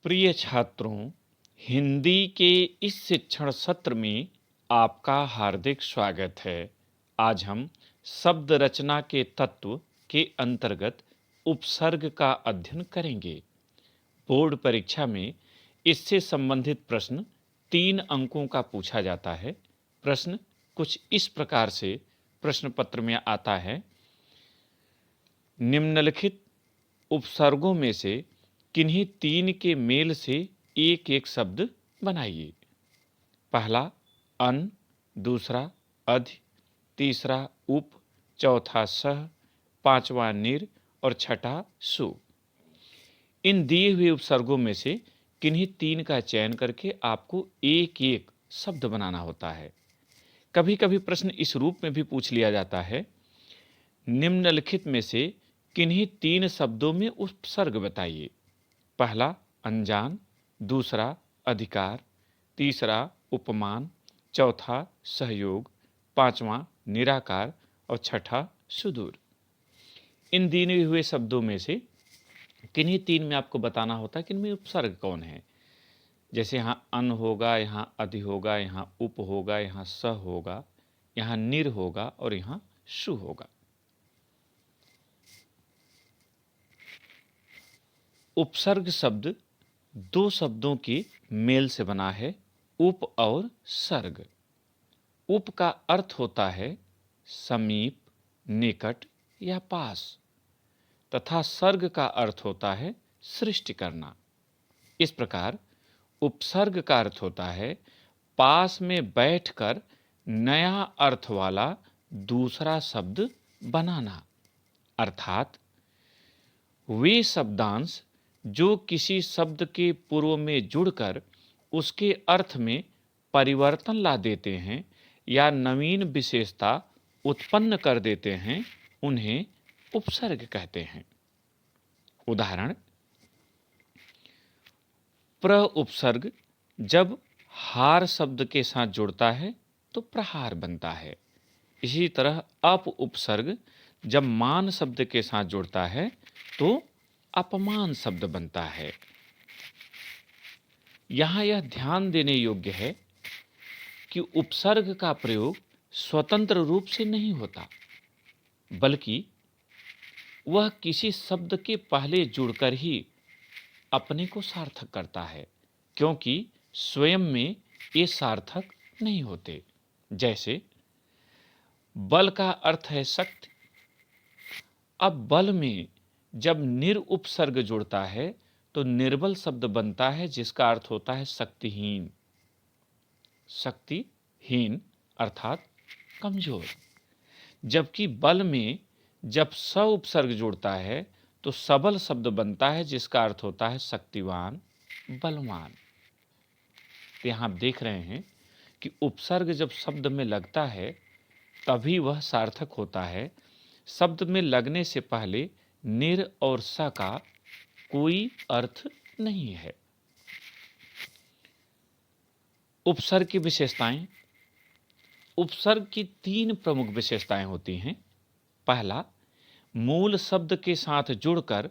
प्रिय छात्रों, हिंदी के इस शिक्षण सत्र में आपका हार्दिक स्वागत है। आज हम शब्द रचना के तत्व के अंतर्गत उपसर्ग का अध्ययन करेंगे। बोर्ड परीक्षा में इससे संबंधित प्रश्न 3 अंकों का पूछा जाता है। प्रश्न कुछ इस प्रकार से प्रश्न पत्र में आता है। निम्नलिखित उपसर्गों में से किन्हीं 3 के मेल से एक एक शब्द बनाइए। पहला अन, दूसरा अधि, तीसरा उप, चौथा सह, पांचवा निर और छठा सु। इन दिए हुए उपसर्गों में से किन्हीं 3 का चयन करके आपको एक एक शब्द बनाना होता है। कभी कभी प्रश्न इस रूप में भी पूछ लिया जाता है, निम्नलिखित में से किन्हीं 3 शब्दों में उपसर्ग बताइए। पहला अनजान, दूसरा अधिकार, तीसरा उपमान, चौथा सहयोग, पांचवा निराकार और छठा सुदूर। इन दिए हुए शब्दों में से किन्हीं 3 में आपको बताना होता है कि इनमें उपसर्ग कौन है। जैसे यहाँ अन होगा, यहाँ अधि होगा, यहाँ उप होगा, यहाँ सह होगा, यहाँ निर होगा और यहाँ सु होगा। उपसर्ग शब्द 2 शब्दों के मेल से बना है, उप और सर्ग। उप का अर्थ होता है समीप, निकट या पास, तथा सर्ग का अर्थ होता है सृष्टि करना। इस प्रकार उपसर्ग का अर्थ होता है पास में बैठकर नया अर्थ वाला दूसरा शब्द बनाना, अर्थात वे शब्दांश जो किसी शब्द के पूर्व में जुड़कर उसके अर्थ में परिवर्तन ला देते हैं या नवीन विशेषता उत्पन्न कर देते हैं, उन्हें उपसर्ग कहते हैं। उदाहरण, प्र उपसर्ग जब हार शब्द के साथ जुड़ता है तो प्रहार बनता है। इसी तरह अप उपसर्ग जब मान शब्द के साथ जुड़ता है तो अपमान शब्द बनता है। यहां यह ध्यान देने योग्य है कि उपसर्ग का प्रयोग स्वतंत्र रूप से नहीं होता, बल्कि वह किसी शब्द के पहले जुड़कर ही अपने को सार्थक करता है, क्योंकि स्वयं में ये सार्थक नहीं होते। जैसे बल का अर्थ है शक्ति। अब बल में जब निर उपसर्ग जुड़ता है तो निर्बल शब्द बनता है, जिसका अर्थ होता है शक्तिहीन। शक्तिहीन अर्थात कमजोर। जबकि बल में जब स उपसर्ग जुड़ता है तो सबल शब्द बनता है, जिसका अर्थ होता है शक्तिवान, बलवान। तो यहां आप देख रहे हैं कि उपसर्ग जब शब्द में लगता है तभी वह सार्थक होता है। शब्द में लगने से पहले निर और स का कोई अर्थ नहीं है। उपसर्ग की विशेषताएं। उपसर्ग की 3 प्रमुख विशेषताएं होती हैं। पहला, मूल शब्द के साथ जुड़कर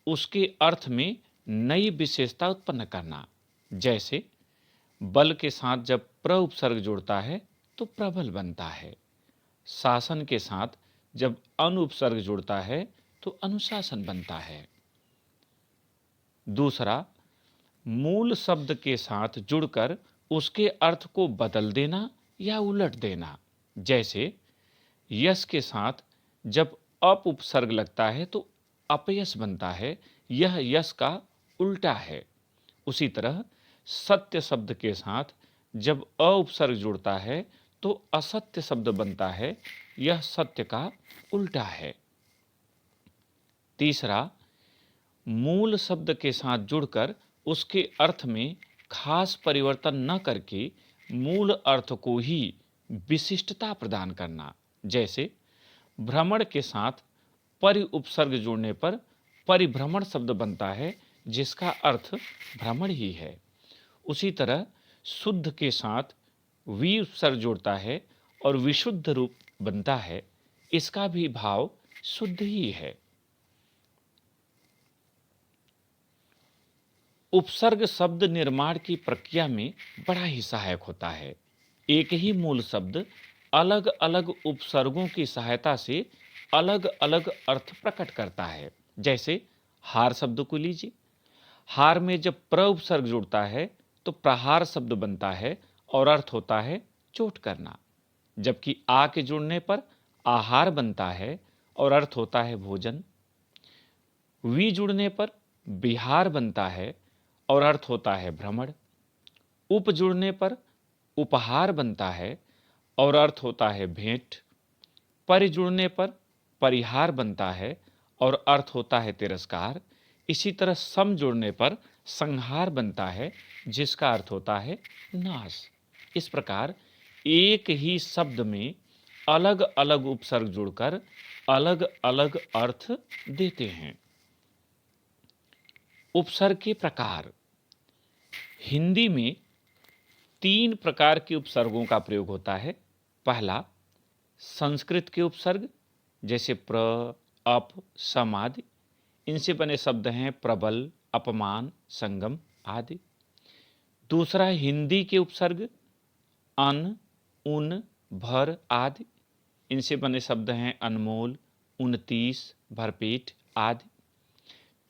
उसके अर्थ में नई विशेषता उत्पन्न करना। जैसे बल के साथ जब प्र उपसर्ग जुड़ता है तो प्रबल बनता है। शासन के साथ जब अनु उपसर्ग जुड़ता है तो अनुशासन बनता है। दूसरा, मूल शब्द के साथ जुड़कर उसके अर्थ को बदल देना या उलट देना। जैसे यश के साथ जब अप उपसर्ग लगता है तो अपयश बनता है, यह यश का उल्टा है। उसी तरह सत्य शब्द के साथ जब अ उपसर्ग जुड़ता है तो असत्य शब्द बनता है, यह सत्य का उल्टा है। तीसरा, मूल शब्द के साथ जुड़कर उसके अर्थ में खास परिवर्तन न करके मूल अर्थ को ही विशिष्टता प्रदान करना। जैसे भ्रमण के साथ परि उपसर्ग जुड़ने पर परिभ्रमण शब्द बनता है, जिसका अर्थ भ्रमण ही है। उसी तरह शुद्ध के साथ वी उपसर्ग जुड़ता है और विशुद्ध रूप बनता है, इसका भी भाव शुद्ध ही है। उपसर्ग शब्द निर्माण की प्रक्रिया में बड़ा ही सहायक होता है। एक ही मूल शब्द अलग अलग उपसर्गों की सहायता से अलग अलग अर्थ प्रकट करता है। जैसे हार शब्द को लीजिए। हार में जब प्र उपसर्ग जुड़ता है तो प्रहार शब्द बनता है और अर्थ होता है चोट करना। जबकि आ के जुड़ने पर आहार बनता है और अर्थ होता है भोजन। वी जुड़ने पर बिहार बनता है और अर्थ होता है भ्रमण। उप जुड़ने पर उपहार बनता है और अर्थ होता है भेंट। परि जुड़ने पर परिहार बनता है और अर्थ होता है तिरस्कार। इसी तरह सम जुड़ने पर संहार बनता है जिसका अर्थ होता है नाश। इस प्रकार एक ही शब्द में अलग अलग उपसर्ग जुड़कर अलग अलग अर्थ देते हैं। उपसर्ग के प्रकार। हिंदी में 3 प्रकार के उपसर्गों का प्रयोग होता है। पहला, संस्कृत के उपसर्ग जैसे प्र, अप, सम आदि। इनसे बने शब्द हैं प्रबल, अपमान, संगम आदि। दूसरा, हिंदी के उपसर्ग अन, उन, भर आदि। इनसे बने शब्द हैं अनमोल, 29, भरपेट आदि।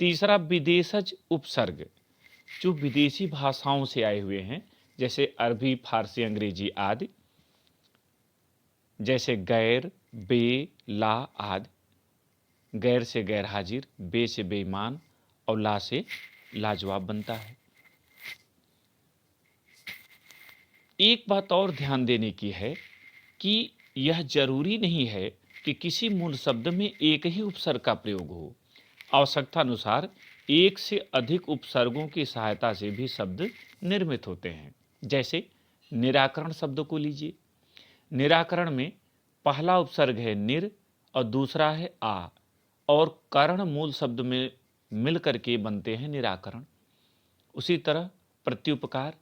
तीसरा, विदेशज उपसर्ग जो विदेशी भाषाओं से आए हुए हैं जैसे अरबी, फारसी, अंग्रेजी आदि। जैसे गैर, बे, ला आदि। गैर से गैर हाजिर, बे से बेईमान और ला से लाजवाब बनता है। एक बात और ध्यान देने की है कि यह जरूरी नहीं है कि किसी मूल शब्द में एक ही उपसर्ग का प्रयोग हो। आवश्यकता अनुसार एक से अधिक उपसर्गों की सहायता से भी शब्द निर्मित होते हैं। जैसे निराकरण शब्द को लीजिए। निराकरण में पहला उपसर्ग है निर और दूसरा है आ, और करण मूल शब्द में मिलकर के बनते हैं निराकरण। उसी तरह प्रत्युपकार,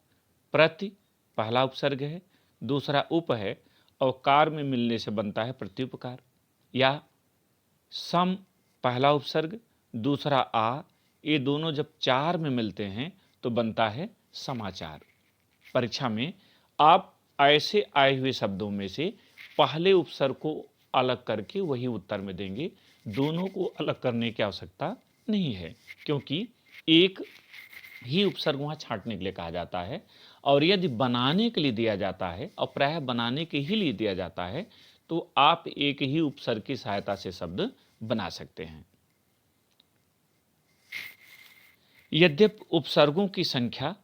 प्रति पहला उपसर्ग है, दूसरा उप है और कार में मिलने से बनता है प्रत्युपकार। या सम पहला उपसर्ग, दूसरा आ, ये दोनों जब चार में मिलते हैं तो बनता है समाचार। परीक्षा में आप ऐसे आए हुए शब्दों में से पहले उपसर्ग को अलग करके वही उत्तर में देंगे। दोनों को अलग करने की आवश्यकता नहीं है, क्योंकि एक ही उपसर्ग वहाँ छांटने के लिए कहा जाता है। और यदि बनाने के लिए दिया जाता है, और प्रायः बनाने के ही लिए दिया जाता है, तो आप एक ही उपसर्ग की सहायता से शब्द बना सकते हैं। यद्यपि उपसर्गों की संख्या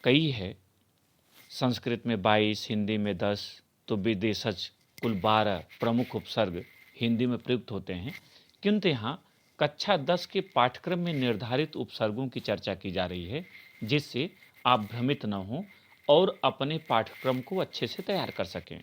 कई है, संस्कृत में 22, हिंदी में 10, तो विदेशज कुल 12 प्रमुख उपसर्ग हिंदी में प्रयुक्त होते हैं, किंतु यहाँ कक्षा 10 के पाठ्यक्रम में निर्धारित उपसर्गों की चर्चा की जा रही है, जिससे आप भ्रमित न हों और अपने पाठ्यक्रम को अच्छे से तैयार कर सकें।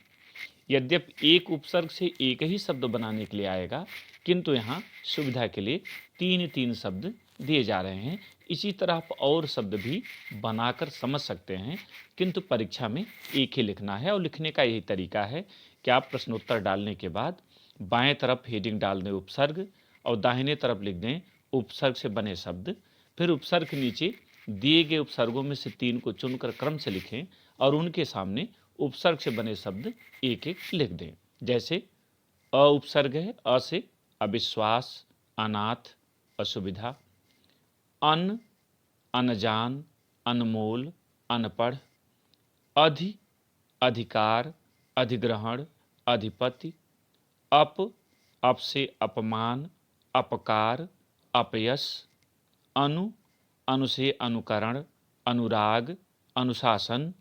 यद्यपि एक उपसर्ग से एक ही शब्द बनाने के लिए आएगा, किंतु यहाँ सुविधा के लिए 3-3 शब्द दिए जा रहे हैं। इसी तरह आप और शब्द भी बनाकर समझ सकते हैं, किंतु परीक्षा में एक ही लिखना है। और लिखने का यही तरीका है कि आप प्रश्नोत्तर डालने के बाद बाएं तरफ हेडिंग डाल दें उपसर्ग और दाहिने तरफ लिख दें उपसर्ग से बने शब्द। फिर उपसर्ग के नीचे दिए गए उपसर्गों में से 3 को चुनकर क्रम से लिखें और उनके सामने उपसर्ग से बने शब्द एक एक लिख दें। जैसे अ उपसर्ग है, अ से अविश्वास, अनाथ, असुविधा। अन, अनजान, अनमोल, अनपढ़। अधि, अधिकार, अधिग्रहण, अधिपति। अप, अप से अपमान, अपकार, अपयश। अनु, अनु से अनुकरण, अनुराग, अनुशासन।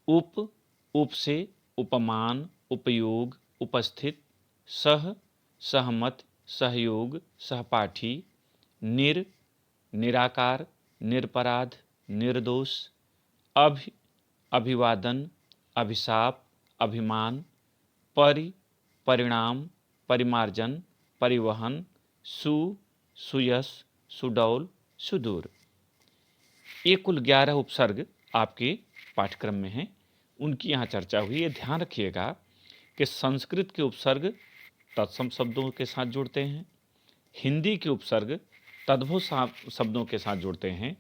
उप, उप से उपमान, उपयोग, उपस्थित। सह, सहमत, सहयोग, सहपाठी। निर, निराकार, निरपराध, निर्दोष। अभि, अभिवादन, अभिशाप, अभिमान। परि, परिणाम, परिमार्जन, परिवहन। सु, सुयश, सुडौल, सुदूर। ये कुल 11 उपसर्ग आपके पाठ्यक्रम में हैं, उनकी यहाँ चर्चा हुई है। ध्यान रखिएगा कि संस्कृत के उपसर्ग तत्सम शब्दों के साथ जुड़ते हैं, हिंदी के उपसर्ग तद्भव शब्दों के साथ जुड़ते हैं,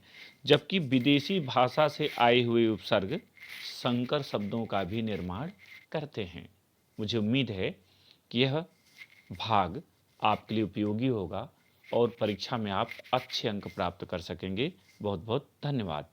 जबकि विदेशी भाषा से आए हुए उपसर्ग संकर शब्दों का भी निर्माण करते हैं। मुझे उम्मीद है कि यह भाग आपके लिए उपयोगी होगा और परीक्षा में आप अच्छे अंक प्राप्त कर सकेंगे। बहुत बहुत धन्यवाद।